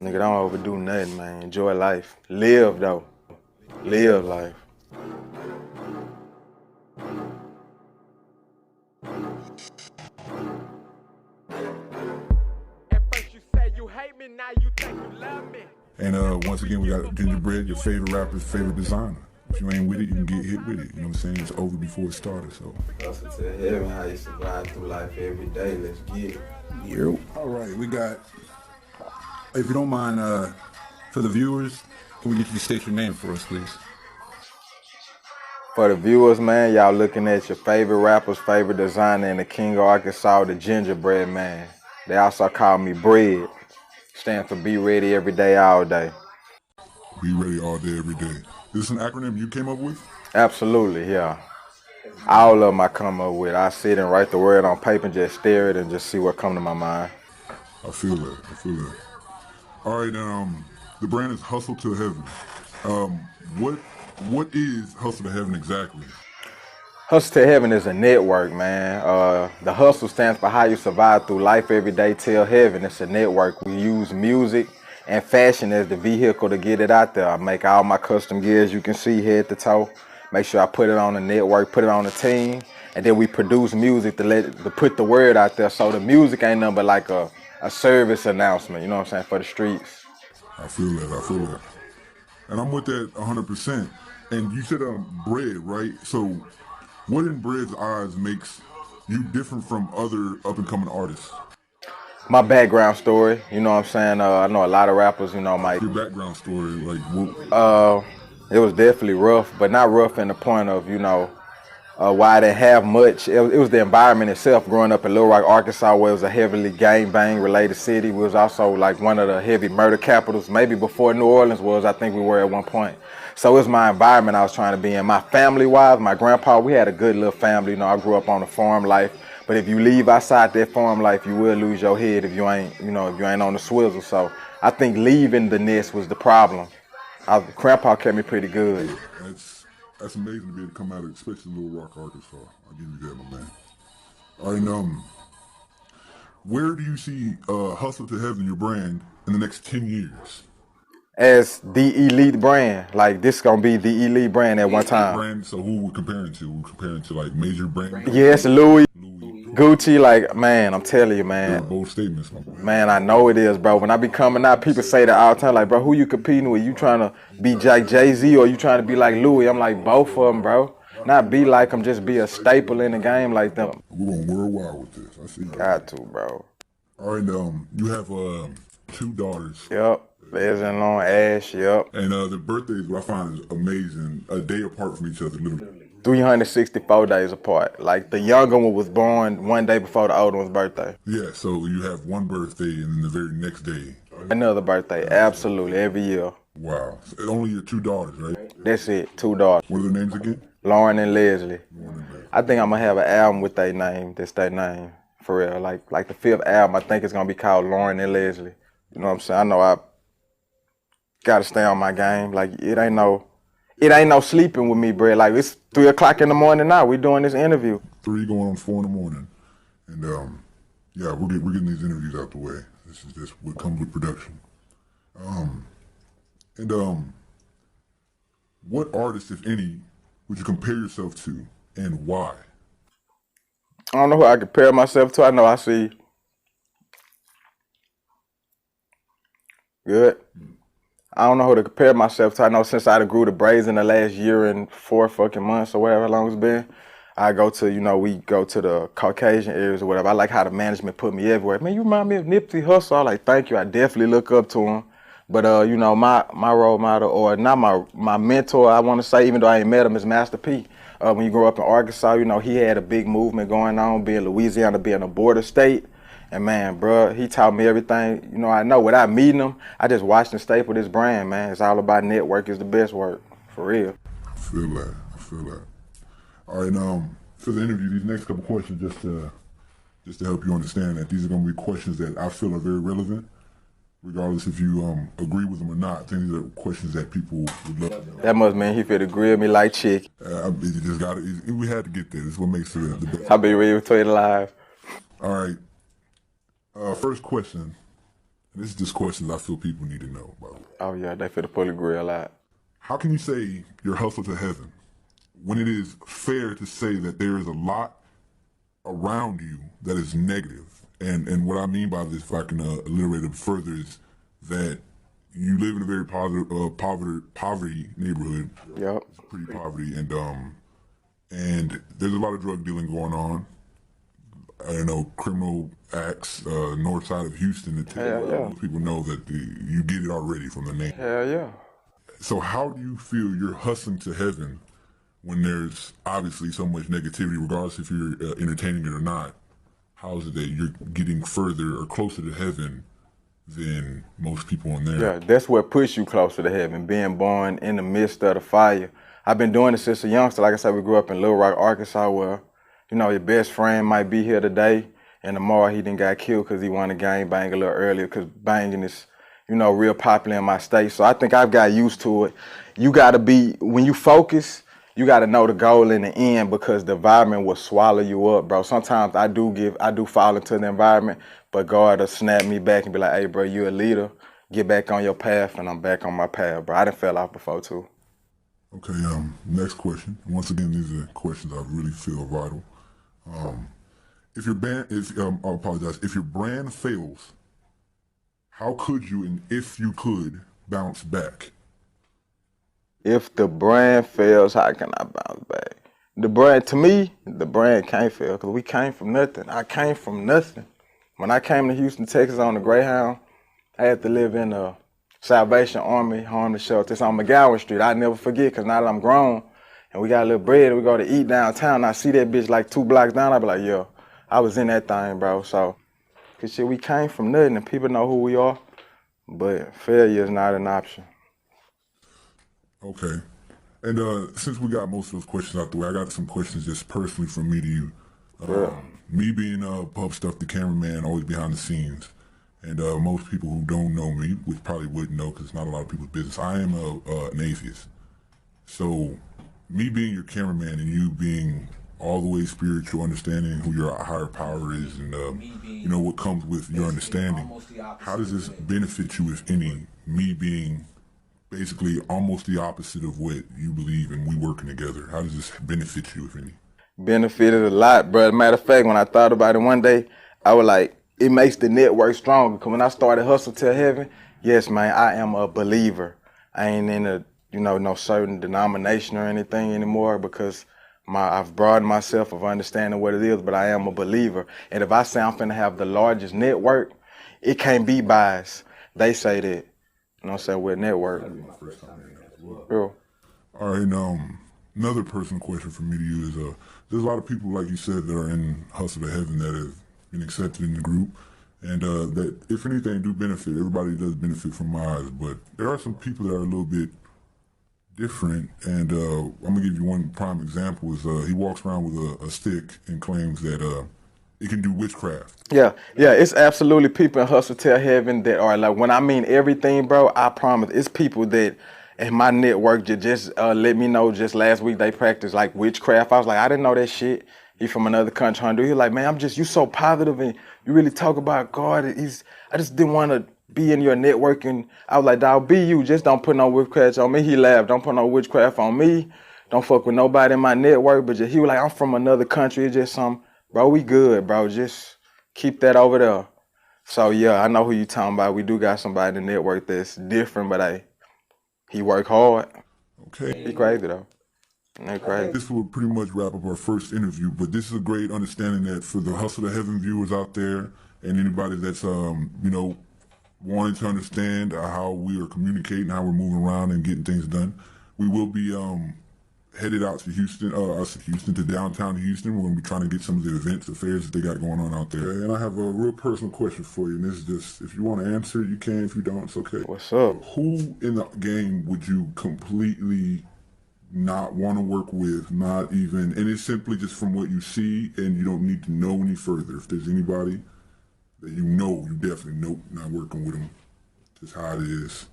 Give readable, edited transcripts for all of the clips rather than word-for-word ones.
Nigga, don't overdo nothing, man. Enjoy life. Live, though. Live life. And once again, we got Gingerbread, your favorite rapper's favorite designer. If you ain't with it, you can get hit with it. You know what I'm saying? It's over before it started, so. Hustle to heaven, how you survive through life every day. Let's get it. All right, we got, if you don't mind, for the viewers, can we get you to state your name for us, please? For the viewers, man, y'all looking at your favorite rapper's favorite designer in the King of Arkansas, the Gingerbread Man. They also call me Bread. Stand for be ready every day, all day. Be ready all day, every day. Is this an acronym you came up with? Absolutely, yeah. All of them I come up with. I sit and write the word on paper and just stare at it and just see what come to my mind. I feel that. All right, the brand is HustleTilHeaven. What is HustleTilHeaven exactly? HustleTilHeaven is a network, man. The hustle stands for how you survive through life every day till heaven. It's a network. We use music and fashion as the vehicle to get it out there. I make all my custom gears you can see head to toe. Make sure I put it on the network, put it on the team, and then we produce music to put the word out there. So the music ain't nothing but like a service announcement, you know what I'm saying, for the streets. I feel that. And I'm with that 100%. And you said bread, right? So what in Bread's eyes makes you different from other up-and-coming artists? My background story, you know what I'm saying? I know a lot of rappers, you know, might... Your background story, like what? It was definitely rough, but not rough in the point of, you know, why I didn't have much. It was the environment itself. Growing up in Little Rock, Arkansas, where it was a heavily gang-bang related city. We was also like one of the heavy murder capitals, maybe before New Orleans was, I think we were at one point. So it was my environment I was trying to be in. My family-wise, my grandpa, we had a good little family. You know, I grew up on a farm life. But if you leave outside that farm life, you will lose your head if you ain't, you know, if you ain't on the swizzle. So I think leaving the nest was the problem. Grandpa kept me pretty good. That's amazing to be able to come out of, especially Little Rock, Arkansas. I'll give you that, my man. All right, where do you see HustleTilHeaven, your brand, in the next 10 years? As the elite brand, like this gonna be the elite brand at one time. Brand, so who we're comparing to? We're comparing to like major brands? Yes, Louis, Gucci, like, man, I'm telling you, man. Bold statements, my boy. Man, I know it is, bro. When I be coming out, people say that all the time, like, bro, who you competing with? You trying to be like Jay-Z or you trying to be like Louis? I'm like, both of them, bro. Not be like them, just be a staple in the game like them. We're going worldwide with this. I see. Got to, bro. All right, you have 2 daughters. Yep. Les and Long Ash, yep. And the birthdays, what I find is amazing. A day apart from each other, literally. 364 days apart. Like the younger one was born one day before the older one's birthday. Yeah, so you have one birthday and then the very next day. Another birthday, absolutely, every year. Wow. So only your 2 daughters, right? That's it, 2 daughters. What are their names again? Lauren and Leslie. I think I'm gonna have an album with their name. That's their name, for real. Like the 5th album, I think it's gonna be called Lauren and Leslie. You know what I'm saying? I know I gotta stay on my game. Like it ain't no sleeping with me, bro. Like it's 3 o'clock in the morning now. We doing this interview. 3 going on 4 in the morning, and yeah, we're getting these interviews out the way. This is just what comes with production. What artist, if any, would you compare yourself to, and why? I don't know who I compare myself to. I know I see good. I don't know who to compare myself to. I know since I grew the braids in the last year and 4 fucking months or whatever long it's been, I go to, you know, we go to the Caucasian areas or whatever. I like how the management put me everywhere. Man, you remind me of Nipsey Hussle. I'm like, thank you. I definitely look up to him. But, you know, my role model, or not my mentor, I want to say, even though I ain't met him, is Master P. When you grow up in Arkansas, you know, he had a big movement going on, being Louisiana, being a border state. And man, bro, he taught me everything, you know, I know. Without meeting him, I just watched him staple this brand, man. It's all about network is the best work, for real. I feel that. All right, for the interview, these next couple questions, just to help you understand that these are going to be questions that I feel are very relevant, regardless if you agree with them or not. I think these are questions that people would love. That must mean he fit grill me like chicken. We had to get there. This is what makes it the best. I'll be ready to tell you live. All right. First question, This is just questions I feel people need to know, by the way. Oh yeah, they finna pull the grill out. How can you say you're hustle to heaven when it is fair to say that there is a lot around you that is negative? And what I mean by this, if I can alliterate it further, is that you live in a very poverty neighborhood. Yep. It's pretty poverty, and there's a lot of drug dealing going on. I don't know, criminal acts, north side of Houston. Most people know that you get it already from the name. Hell yeah. So how do you feel you're hustling to heaven when there's obviously so much negativity, regardless if you're entertaining it or not? How is it that you're getting further or closer to heaven than most people on there? Yeah, that's what pushes you closer to heaven, being born in the midst of the fire. I've been doing it since a youngster. Like I said, we grew up in Little Rock, Arkansas, where, you know, your best friend might be here today, and tomorrow he done got killed because he wanted to gang bang a little earlier, because banging is, you know, real popular in my state. So I think I've got used to it. You got to be, when you focus, you got to know the goal in the end, because the environment will swallow you up, bro. Sometimes I do fall into the environment, but God will snap me back and be like, hey, bro, you a leader. Get back on your path, and I'm back on my path, bro. I done fell off before, too. Okay, next question. Once again, these are questions I really feel vital. If your brand fails, how could you, and if you could, bounce back? If the brand fails, how can I bounce back? The brand, to me, the brand can't fail, because we came from nothing. I came from nothing. When I came to Houston, Texas on the Greyhound, I had to live in a Salvation Army homeless shelter. It's on McGowan Street. I never forget, because now that I'm grown and we got a little bread and we go to eat downtown, I see that bitch like 2 blocks down, I be like, yo, I was in that thing, bro. So, because shit, we came from nothing and people know who we are, but failure is not an option. Okay. And since we got most of those questions out the way, I got some questions just personally from me to you. Me being PuffStuff, the cameraman, always behind the scenes, and most people who don't know me, which probably wouldn't know because it's not a lot of people's business, I am an atheist. So me being your cameraman and you being all the way spiritual, understanding who your higher power is, and you know what comes with your understanding, how does this benefit you, if any, me being basically almost the opposite of what you believe and we working together? How does this benefit you, if any? Benefited a lot, bro. Matter of fact, when I thought about it one day, I was like, it makes the network stronger. Because when I started HustleTilHeaven, yes, man, I am a believer. I ain't in a, you know, no certain denomination or anything anymore, because I've broadened myself of understanding what it is, but I am a believer. And if I say I'm finna have the largest network, it can't be biased. They say that. You know what I'm saying? We're a network. Real. All right, another personal question from me to you is, there's a lot of people, like you said, that are in Hustle to Heaven that have been accepted in the group, and that, if anything, do benefit. Everybody does benefit from my eyes, but there are some people that are a little bit different, and I'm gonna give you one prime example. Is he walks around with a stick and claims that it can do witchcraft. Yeah, it's absolutely people in HustleTilHeaven that are like, when I mean everything, bro, I promise, it's people that in my network just let me know just last week they practiced like witchcraft. I was like, I didn't know that shit. He from another country, Honduras. He like, man, you so positive and you really talk about God. I just didn't want to be in your network. And I was like, dawg, be you. Just don't put no witchcraft on me. He laughed. Don't put no witchcraft on me. Don't fuck with nobody in my network. But he was like, I'm from another country. It's just bro, we good, bro. Just keep that over there. So, yeah, I know who you talking about. We do got somebody in the network that's different, but he work hard. Okay. He crazy, though. Crazy. This will pretty much wrap up our first interview, but this is a great understanding that for the Hustle to Heaven viewers out there and anybody that's, you know, wanting to understand how we are communicating, how we're moving around and getting things done, we will be headed out to Houston, to downtown Houston. We're going to be trying to get some of the events, affairs that they got going on out there. And I have a real personal question for you, and this is just, if you want to answer, you can. If you don't, it's okay. What's up? Who in the game would you completely not want to work with, not even, and it's simply just from what you see, and you don't need to know any further. If there's anybody that you know, you definitely know, not working with them, just how it is.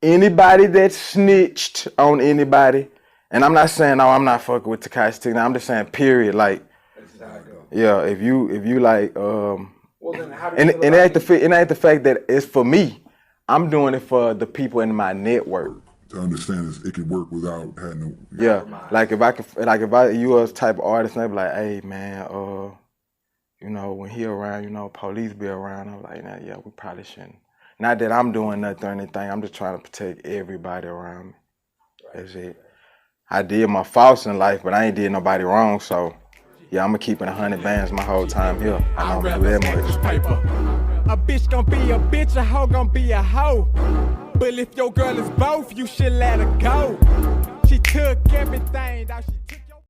Anybody that snitched on anybody, and I'm not saying, no, I'm not fucking with Tekashi 6ix9ine, I'm just saying, period, like, yeah, if you like Well, then how do And you feel it about ain't the fact that it's for me. I'm doing it for the people in my network. To understand this, it can work without having to. Yeah, like if you was type of artist and they be like, hey man, you know, when he around, you know, police be around. I'm like, nah, yeah, we probably shouldn't. Not that I'm doing nothing or anything. I'm just trying to protect everybody around me. That's it. I did my faults in life, but I ain't did nobody wrong. So, yeah, I'm gonna keep it 100 bands my whole time here. I don't do that much. A bitch gon' be a bitch, a hoe gon' be a hoe. But if your girl is both, you should let her go. She took everything, now she